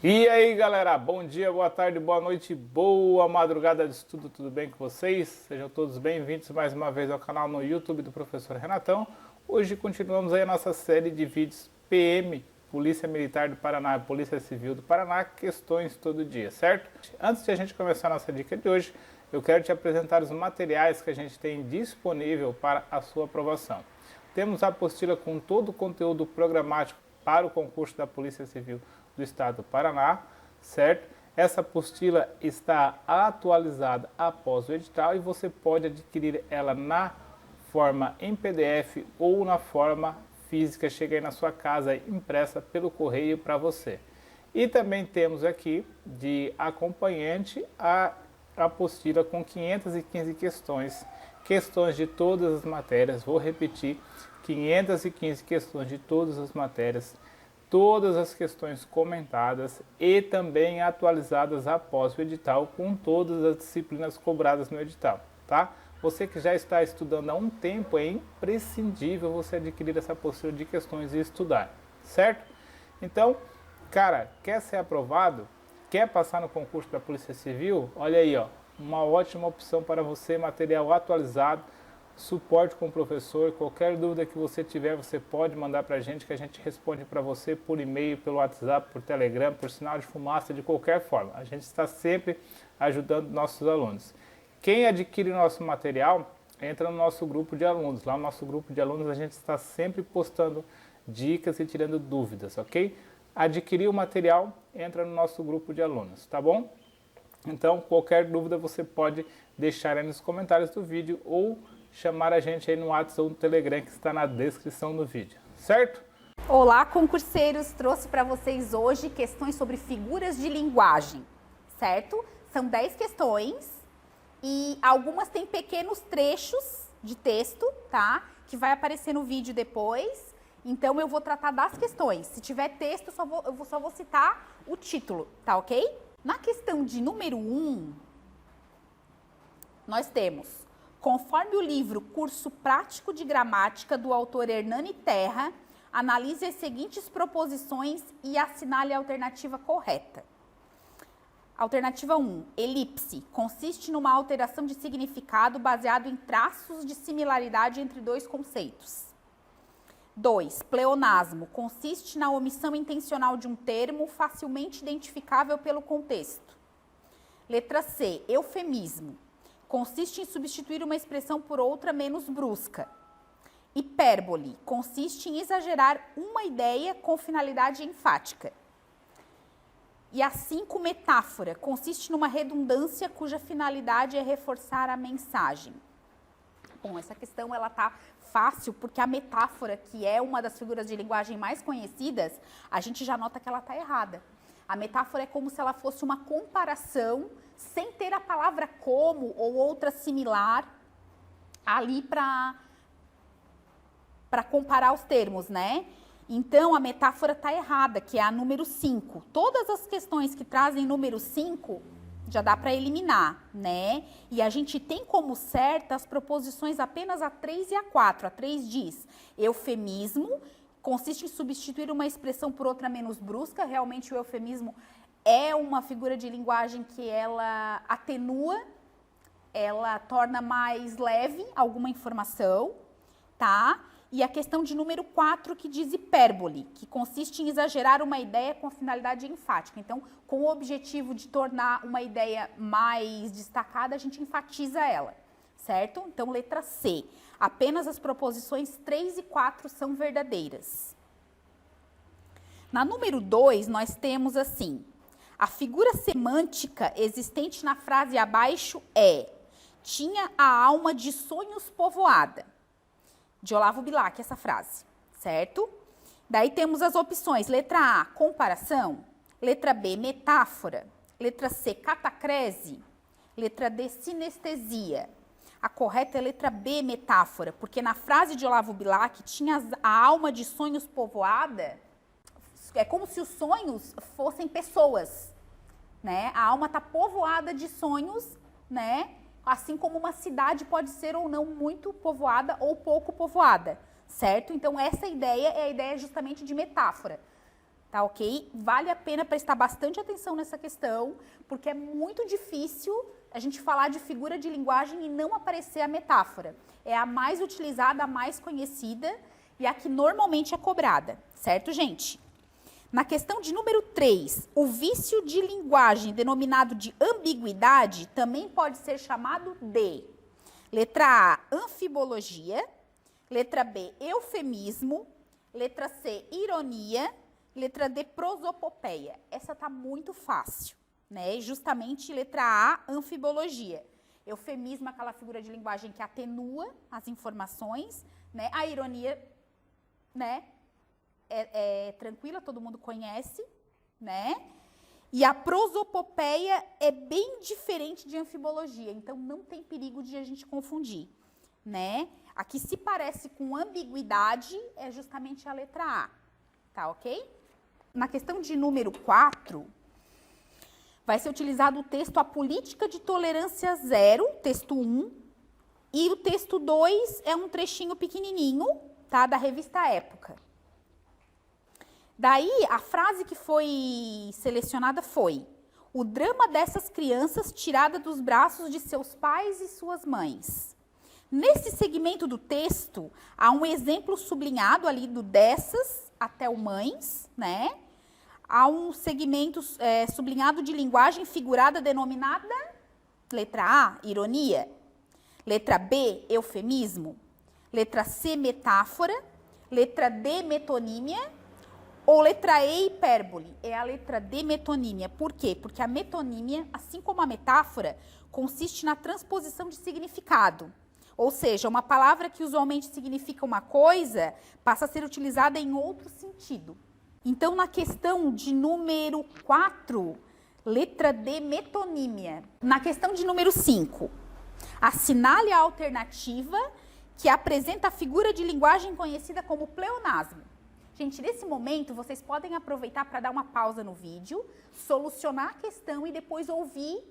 E aí galera, bom dia, boa tarde, boa noite, boa madrugada de estudo, tudo bem com vocês? Sejam todos bem-vindos mais uma vez ao canal no YouTube do Professor Renatão. Hoje continuamos aí a nossa série de vídeos PM, Polícia Militar do Paraná e Polícia Civil do Paraná, questões todo dia, certo? Antes de a gente começar a nossa dica de hoje, eu quero te apresentar os materiais que a gente tem disponível para a sua aprovação. Temos a apostila com todo o conteúdo programático para o concurso da Polícia Civil do Estado do Paraná, certo? Essa apostila está atualizada após o edital e você pode adquirir ela na forma em PDF ou na forma física, chega aí na sua casa impressa pelo correio para você. E também temos aqui de acompanhante a apostila com 515 questões de todas as matérias, vou repetir, 515 questões de todas as matérias, todas as questões comentadas e também atualizadas após o edital com todas as disciplinas cobradas no edital, tá? Você que já está estudando há um tempo, é imprescindível você adquirir essa apostila de questões e estudar, certo? Então, cara, quer ser aprovado? Quer passar no concurso da Polícia Civil? Olha aí, ó, uma ótima opção para você, material atualizado, suporte com o professor. Qualquer dúvida que você tiver, você pode mandar para a gente, que a gente responde para você por e-mail, pelo WhatsApp, por Telegram, por sinal de fumaça, de qualquer forma. A gente está sempre ajudando nossos alunos. Quem adquire nosso material, entra no nosso grupo de alunos. Lá no nosso grupo de alunos a gente está sempre postando dicas e tirando dúvidas, ok? Adquirir o material, entra no nosso grupo de alunos, tá bom? Então, qualquer dúvida você pode deixar aí nos comentários do vídeo ou chamar a gente aí no WhatsApp ou no Telegram que está na descrição do vídeo, certo? Olá, concurseiros! Trouxe para vocês hoje questões sobre figuras de linguagem, certo? São 10 questões e algumas têm pequenos trechos de texto, tá? Que vai aparecer no vídeo depois. Então, eu vou tratar das questões. Se tiver texto, eu só vou citar o título, tá ok? Na questão de número 1, nós temos: conforme o livro Curso Prático de Gramática do autor Hernani Terra, analise as seguintes proposições e assinale a alternativa correta. Alternativa 1, elipse, consiste numa alteração de significado baseado em traços de similaridade entre dois conceitos. 2, pleonasmo, consiste na omissão intencional de um termo facilmente identificável pelo contexto. Letra C, eufemismo, consiste em substituir uma expressão por outra menos brusca. Hipérbole, consiste em exagerar uma ideia com finalidade enfática. E a 5, metáfora, consiste numa redundância cuja finalidade é reforçar a mensagem. Bom, essa questão ela tá fácil porque a metáfora, que é uma das figuras de linguagem mais conhecidas, a gente já nota que ela tá errada. A metáfora é como se ela fosse uma comparação sem ter a palavra como ou outra similar ali para comparar os termos, né? Então, a metáfora está errada, que é a número 5. Todas as questões que trazem número 5 já dá para eliminar, né? E a gente tem como certa as proposições apenas a 3 e a 4. A 3 diz: eufemismo consiste em substituir uma expressão por outra menos brusca. Realmente o eufemismo é uma figura de linguagem que ela atenua, ela torna mais leve alguma informação, tá? E a questão de número 4, que diz hipérbole, que consiste em exagerar uma ideia com finalidade enfática. Então, com o objetivo de tornar uma ideia mais destacada, a gente enfatiza ela, certo? Então, letra C. Apenas as proposições 3 e 4 são verdadeiras. Na número 2, nós temos assim: a figura semântica existente na frase abaixo é: tinha a alma de sonhos povoada. De Olavo Bilac, essa frase, certo? Daí temos as opções: letra A, comparação; letra B, metáfora; letra C, catacrese; letra D, sinestesia. A correta é letra B, metáfora, porque na frase de Olavo Bilac, tinha a alma de sonhos povoada, é como se os sonhos fossem pessoas, né? A alma está povoada de sonhos, né? Assim como uma cidade pode ser ou não muito povoada ou pouco povoada, certo? Então, essa ideia é a ideia justamente de metáfora, tá ok? Vale a pena prestar bastante atenção nessa questão, porque é muito difícil a gente falar de figura de linguagem e não aparecer a metáfora. É a mais utilizada, a mais conhecida e a que normalmente é cobrada, certo, gente? Na questão de número 3, o vício de linguagem denominado de ambiguidade também pode ser chamado de letra A, anfibologia, letra B, eufemismo, letra C, ironia, letra D, prosopopeia. Essa tá muito fácil, né? Justamente letra A, anfibologia. Eufemismo é aquela figura de linguagem que atenua as informações, né? A ironia, né? É tranquila, todo mundo conhece, né? E a prosopopeia é bem diferente de anfibologia, então não tem perigo de a gente confundir, né? A que se parece com ambiguidade é justamente a letra A, tá ok? Na questão de número 4, vai ser utilizado o texto A Política de Tolerância Zero, texto 1, e o texto 2 é um trechinho pequenininho, tá? Da revista Época. Daí, a frase que foi selecionada foi: o drama dessas crianças tirada dos braços de seus pais e suas mães. Nesse segmento do texto, há um exemplo sublinhado ali do dessas até o mães, né? Há um segmento sublinhado de linguagem figurada denominada letra A, ironia. Letra B, eufemismo. Letra C, metáfora. Letra D, metonímia. Ou letra E, hipérbole, é a letra D, metonímia. Por quê? Porque a metonímia, assim como a metáfora, consiste na transposição de significado. Ou seja, uma palavra que usualmente significa uma coisa passa a ser utilizada em outro sentido. Então, na questão de número 4, letra D, metonímia. Na questão de número 5, assinale a alternativa que apresenta a figura de linguagem conhecida como pleonasmo. Gente, nesse momento, vocês podem aproveitar para dar uma pausa no vídeo, solucionar a questão e depois ouvir,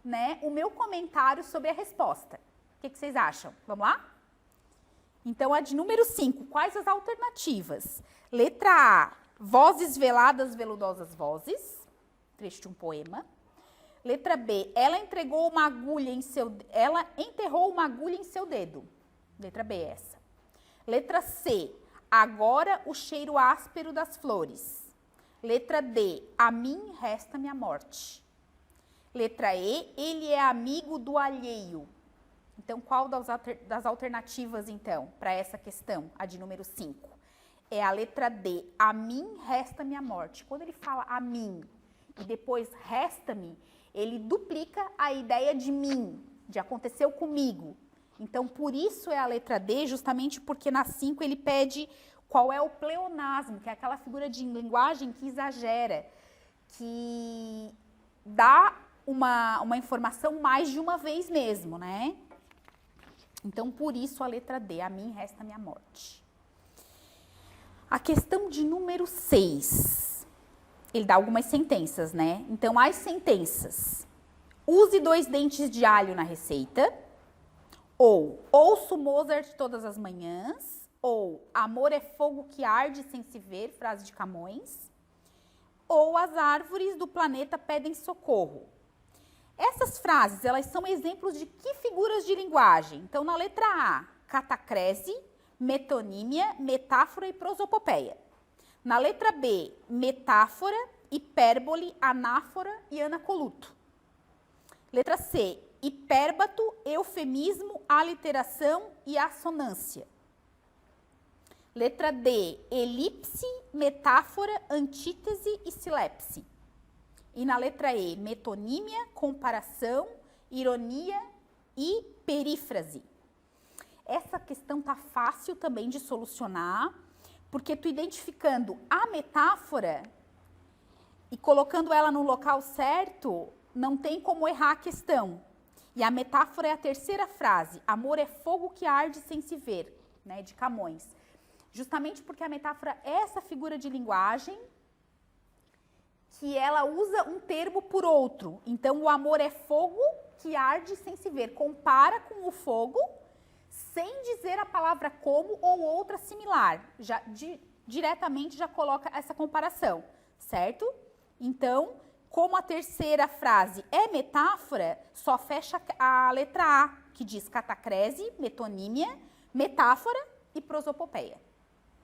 né, o meu comentário sobre a resposta. O que vocês acham? Vamos lá? Então, a de número 5, quais as alternativas? Letra A, vozes veladas, veludosas vozes, trecho de um poema. Letra B, ela enterrou uma agulha em seu dedo. Letra B, essa. Letra C, agora o cheiro áspero das flores. Letra D, a mim resta-me a morte. Letra E, ele é amigo do alheio. Então, qual das alternativas, então, para essa questão, a de número 5? É a letra D, a mim resta-me a morte. Quando ele fala a mim e depois resta-me, ele duplica a ideia de mim, de aconteceu comigo. Então, por isso é a letra D, justamente porque na 5 ele pede qual é o pleonasmo, que é aquela figura de linguagem que exagera, que dá uma informação mais de uma vez mesmo, né? Então, por isso a letra D, a mim resta-me a morte. A questão de número 6, ele dá algumas sentenças, né? Então, as sentenças: use 2 dentes de alho na receita, ou ouço Mozart todas as manhãs, ou amor é fogo que arde sem se ver, frase de Camões, ou as árvores do planeta pedem socorro. Essas frases, elas são exemplos de que figuras de linguagem? Então, na letra A, catacrese, metonímia, metáfora e prosopopeia. Na letra B, metáfora, hipérbole, anáfora e anacoluto. Letra C, hipérbato, eufemismo, aliteração e assonância. Letra D, elipse, metáfora, antítese e silepse. E na letra E, metonímia, comparação, ironia e perífrase. Essa questão tá fácil também de solucionar, porque tu identificando a metáfora e colocando ela no local certo, não tem como errar a questão. E a metáfora é a terceira frase, amor é fogo que arde sem se ver, né, de Camões. Justamente porque a metáfora é essa figura de linguagem que ela usa um termo por outro. Então, o amor é fogo que arde sem se ver. Compara com o fogo, sem dizer a palavra como ou outra similar. Diretamente já coloca essa comparação, certo? Então, como a terceira frase é metáfora, só fecha a letra A, que diz catacrese, metonímia, metáfora e prosopopeia.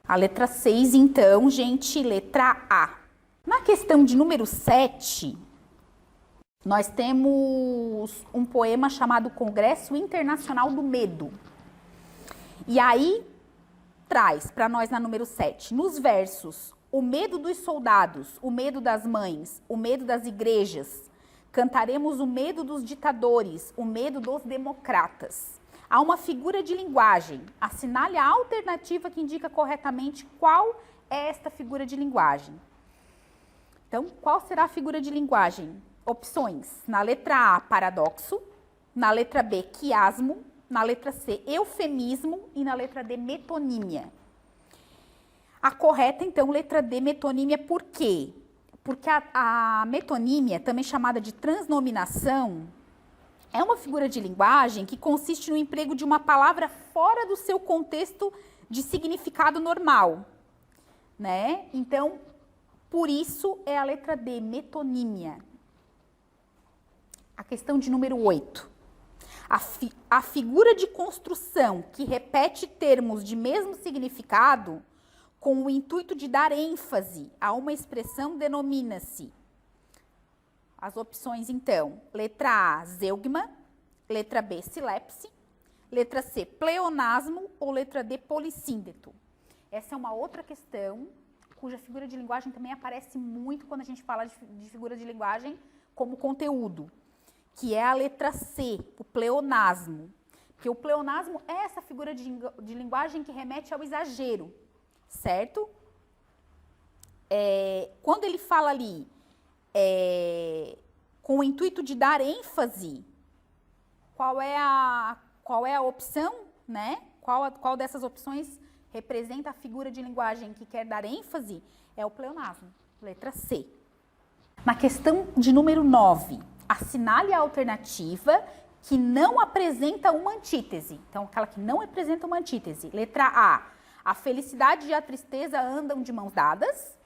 A letra 6, então, gente, letra A. Na questão de número 7, nós temos um poema chamado Congresso Internacional do Medo. E aí, traz para nós na número 7, nos versos, o medo dos soldados, o medo das mães, o medo das igrejas. Cantaremos o medo dos ditadores, o medo dos democratas. Há uma figura de linguagem. Assinale a alternativa que indica corretamente qual é esta figura de linguagem. Então, qual será a figura de linguagem? Opções. Na letra A, paradoxo. Na letra B, quiasmo. Na letra C, eufemismo. E na letra D, metonímia. A correta, então, letra D, metonímia, por quê? Porque a metonímia, também chamada de transnominação, é uma figura de linguagem que consiste no emprego de uma palavra fora do seu contexto de significado normal, né? Então, por isso é a letra D, metonímia. A questão de número 8. A figura de construção que repete termos de mesmo significado com o intuito de dar ênfase a uma expressão denomina-se. As opções, então, letra A, zeugma, letra B, silepse, letra C, pleonasmo ou letra D, polissíndeto. Essa é uma outra questão cuja figura de linguagem também aparece muito quando a gente fala de figura de linguagem como conteúdo, que é a letra C, o pleonasmo. Porque o pleonasmo é essa figura de linguagem que remete ao exagero, certo? Quando ele fala ali com o intuito de dar ênfase, qual é a opção, né? Qual dessas opções representa a figura de linguagem que quer dar ênfase? É o pleonasmo, letra C. Na questão de número 9, assinale a alternativa que não apresenta uma antítese. Então, aquela que não apresenta uma antítese. Letra A felicidade e a tristeza andam de mãos dadas.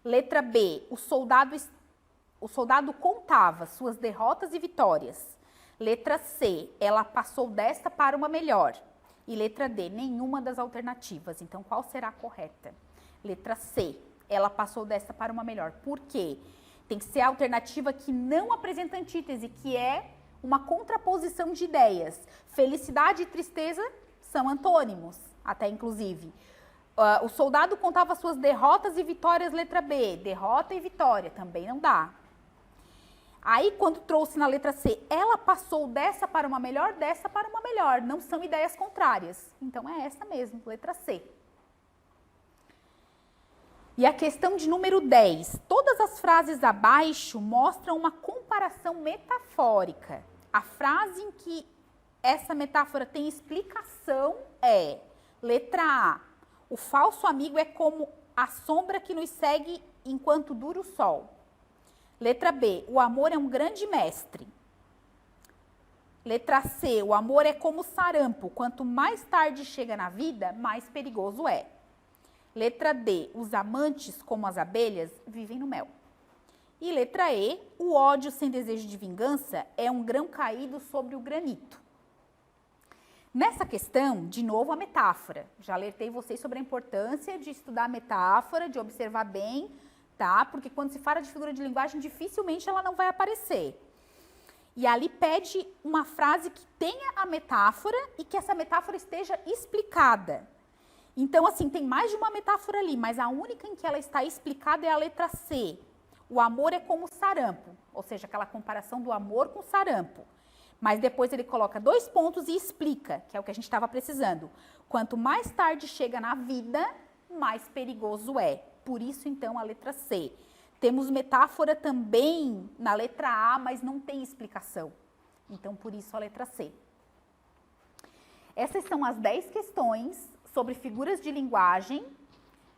Letra B, o soldado contava suas derrotas e vitórias. Letra C, ela passou desta para uma melhor. E letra D, nenhuma das alternativas. Então, qual será a correta? Letra C, ela passou desta para uma melhor. Por quê? Tem que ser a alternativa que não apresenta antítese, que é uma contraposição de ideias. Felicidade e tristeza são antônimos, até inclusive. O soldado contava suas derrotas e vitórias, letra B. Derrota e vitória, também não dá. Aí, quando trouxe na letra C, ela passou dessa para uma melhor, dessa para uma melhor. Não são ideias contrárias. Então, é essa mesmo, letra C. E a questão de número 10. Todas as frases abaixo mostram uma comparação metafórica. A frase em que essa metáfora tem explicação é, letra A, o falso amigo é como a sombra que nos segue enquanto dura o sol. Letra B, o amor é um grande mestre. Letra C, o amor é como sarampo, quanto mais tarde chega na vida, mais perigoso é. Letra D, os amantes, como as abelhas, vivem no mel. E letra E, o ódio sem desejo de vingança é um grão caído sobre o granito. Nessa questão, de novo a metáfora. Já alertei vocês sobre a importância de estudar a metáfora, de observar bem, tá? Porque quando se fala de figura de linguagem, dificilmente ela não vai aparecer. E ali pede uma frase que tenha a metáfora e que essa metáfora esteja explicada. Então, assim, tem mais de uma metáfora ali, mas a única em que ela está explicada é a letra C. O amor é como sarampo, ou seja, aquela comparação do amor com sarampo. Mas depois ele coloca 2 pontos e explica, que é o que a gente estava precisando. Quanto mais tarde chega na vida, mais perigoso é. Por isso, então, a letra C. Temos metáfora também na letra A, mas não tem explicação. Então, por isso, a letra C. Essas são as 10 questões sobre figuras de linguagem.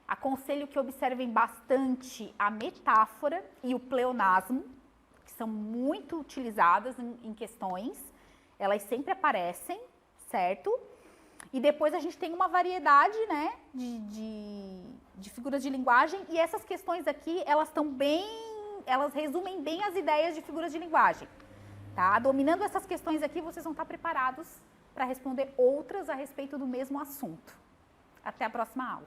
Aconselho que observem bastante a metáfora e o pleonasmo, que são muito utilizadas em questões. Elas sempre aparecem, certo? E depois a gente tem uma variedade, né, de figuras de linguagem, e essas questões aqui, elas resumem bem as ideias de figuras de linguagem. Tá? Dominando essas questões aqui, vocês vão estar preparados para responder outras a respeito do mesmo assunto. Até a próxima aula.